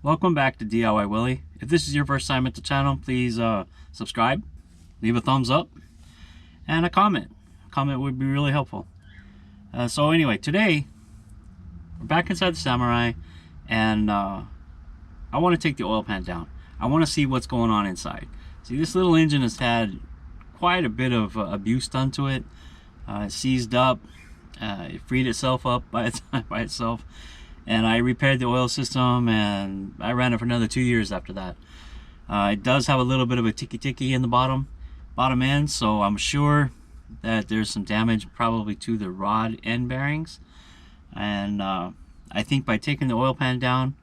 Welcome back to DIY Willie. If this is your first time at the channel, please subscribe, leave a thumbs up, and a comment. A comment would be really helpful. So anyway, today we're back inside the Samurai, and I want to take the oil pan down. I want to see what's going on inside. See, this little engine has had quite a bit of abuse done to it. It seized up, it freed itself up by itself. And I repaired the oil system, and I ran it for another 2 years after that. It does have a little bit of a ticky in the bottom end, so I'm sure that there's some damage probably to the rod end bearings. And I think by taking the oil pan down,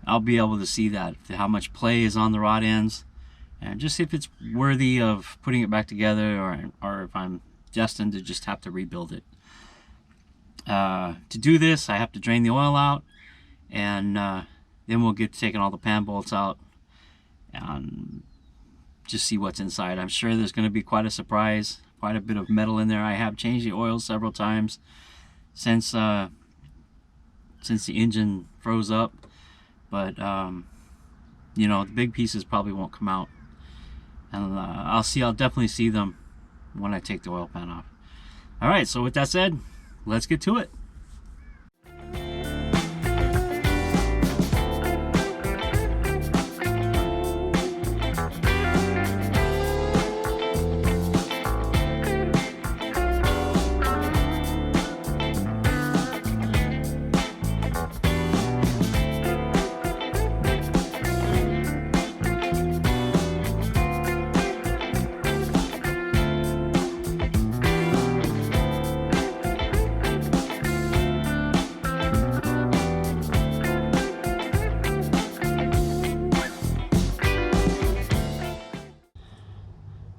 I'll be able to see that, how much play is on the rod ends, and just if it's worthy of putting it back together, or if I'm destined to just have to rebuild it. To do this, I have to drain the oil out, and then we'll get to taking all the pan bolts out and just see what's inside. I'm sure there's going to be quite a surprise, quite a bit of metal in there. I have changed the oil several times since the engine froze up, but you know, the big pieces probably won't come out, and I'll definitely see them when I take the oil pan off. All right, so with that said, let's get to it.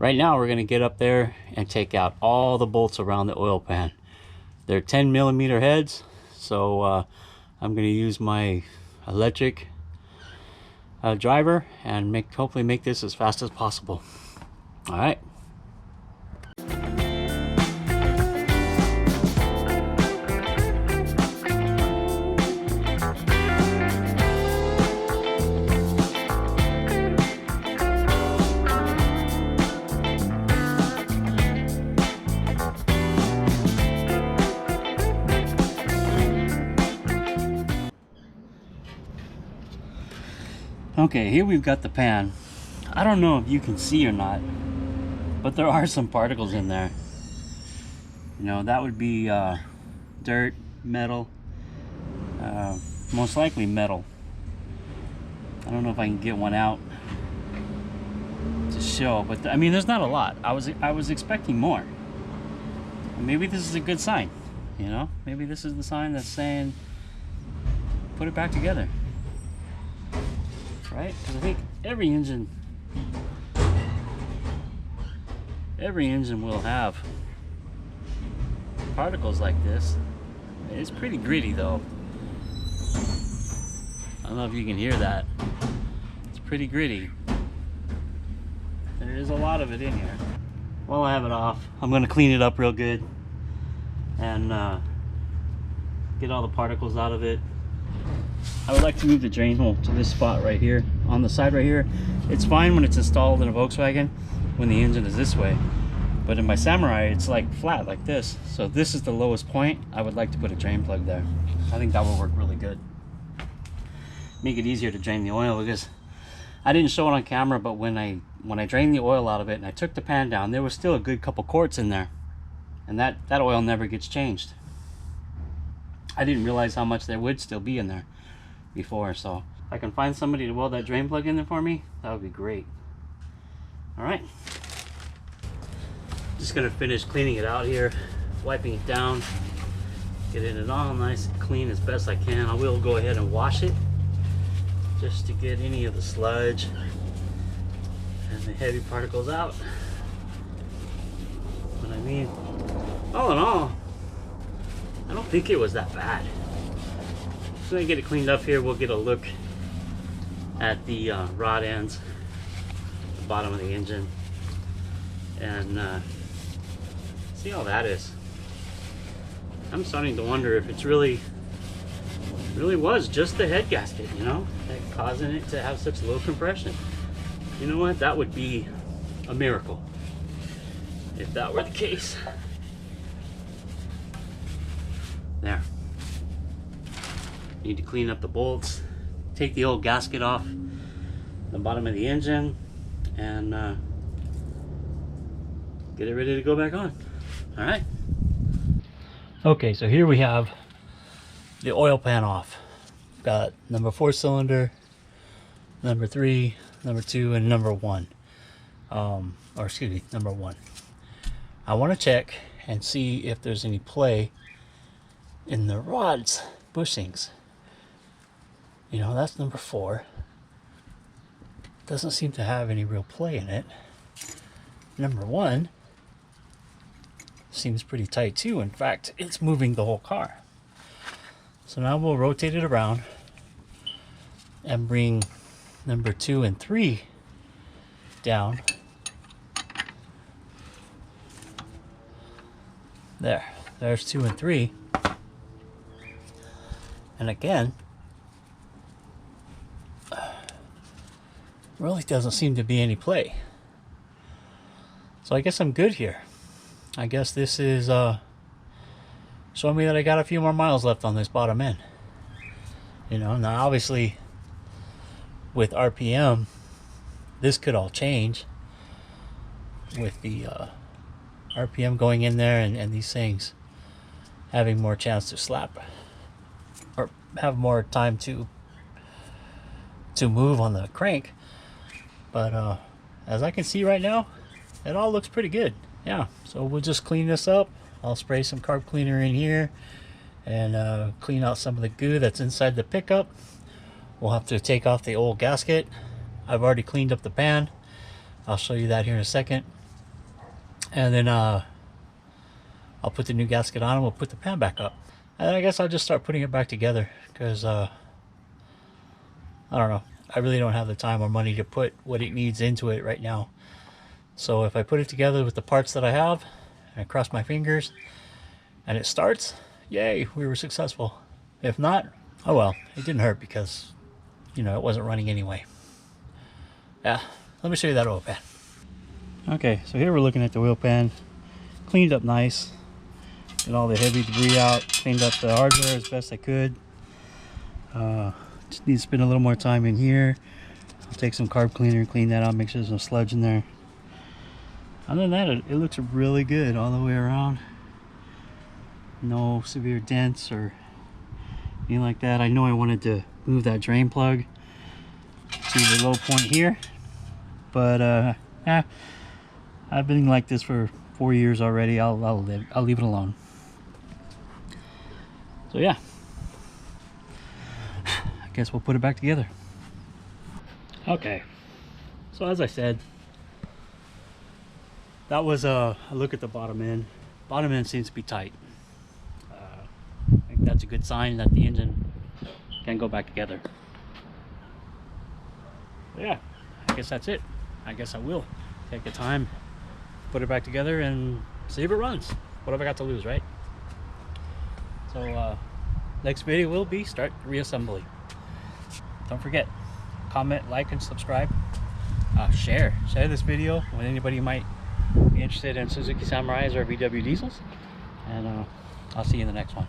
Right now we're going to get up there and take out all the bolts around the oil pan. They're 10mm heads, so I'm going to use my electric driver and hopefully make this as fast as possible. All right. Okay, here we've got the pan. I don't know if you can see or not, but there are some particles in there. You know, that would be dirt, metal, most likely metal. I don't know if I can get one out to show, but I mean, there's not a lot. I was expecting more. And maybe this is a good sign, you know? Maybe this is the sign that's saying, put it back together. Right? Because I think every engine will have particles like this. It's pretty gritty though. I don't know if you can hear that. It's pretty gritty. There is a lot of it in here. While I have it off, I'm going to clean it up real good and get all the particles out of it. I would like to move the drain hole to this spot right here, on the side right here. It's fine when it's installed in a Volkswagen, when the engine is this way. But in my Samurai, it's like flat, like this. So this is the lowest point. I would like to put a drain plug there. I think that will work really good. Make it easier to drain the oil, because I didn't show it on camera, but when I drained the oil out of it and I took the pan down, there was still a good couple quarts in there. And that oil never gets changed. I didn't realize how much there would still be in there before, so if I can find somebody to weld that drain plug in there for me, that would be great. All right, just gonna finish cleaning it out here, wiping it down, getting it all nice and clean as best I can. I will go ahead and wash it just to get any of the sludge and the heavy particles out. But I mean, all in all, I don't think it was that bad. So I get it cleaned up here, we'll get a look at the rod ends, the bottom of the engine, and see how that is. I'm starting to wonder if it's really really was just the head gasket, you know, that causing it to have such low compression. You know what? That would be a miracle if that were the case. There. Need to clean up the bolts, take the old gasket off the bottom of the engine, and get it ready to go back on. All right. Okay, so here we have the oil pan off. We've got number 4 cylinder, number 3, number 2, and number 1. Or excuse me, number 1. I want to check and see if there's any play in the rods bushings. You know, that's number 4. Doesn't seem to have any real play in it. Number 1 seems pretty tight too. In fact, it's moving the whole car. So now we'll rotate it around and bring number 2 and 3 down. There's 2 and 3. And again, really doesn't seem to be any play. So I guess I'm good here. I guess this is showing me that I got a few more miles left on this bottom end. You know, now obviously with RPM, this could all change with the RPM going in there and these things having more chance to slap or have more time to move on the crank. But as I can see right now, it all looks pretty good. Yeah, so we'll just clean this up. I'll spray some carb cleaner in here and clean out some of the goo that's inside the pickup. We'll have to take off the old gasket. I've already cleaned up the pan. I'll show you that here in a second. And then I'll put the new gasket on and we'll put the pan back up. And then I guess I'll just start putting it back together because I don't know. I really don't have the time or money to put what it needs into it right now. So if I put it together with the parts that I have, and I cross my fingers, and it starts, yay, we were successful. If not, oh well, it didn't hurt because, you know, it wasn't running anyway. Yeah, let me show you that oil pan. Okay, so here we're looking at the wheel pan. Cleaned up nice. Get all the heavy debris out. Cleaned up the hardware as best I could. Just need to spend a little more time in here. I'll take some carb cleaner and clean that out, make sure there's no sludge in there. Other than that, it looks really good all the way around. No severe dents or anything like that. I know I wanted to move that drain plug to the low point here, but I've been like this for 4 years already. I'll leave it alone. So yeah, I guess we'll put it back together. Okay, so as I said, that was a look at the bottom end. Bottom end seems to be tight. I think that's a good sign that the engine can go back together. But yeah, I guess that's it. I guess I will take the time, put it back together, and see if it runs. What have I got to lose, right? So next video will be start reassembly. Don't forget, comment, like, and subscribe. Share this video with anybody who might be interested in Suzuki Samurais or VW diesels, and I'll see you in the next one.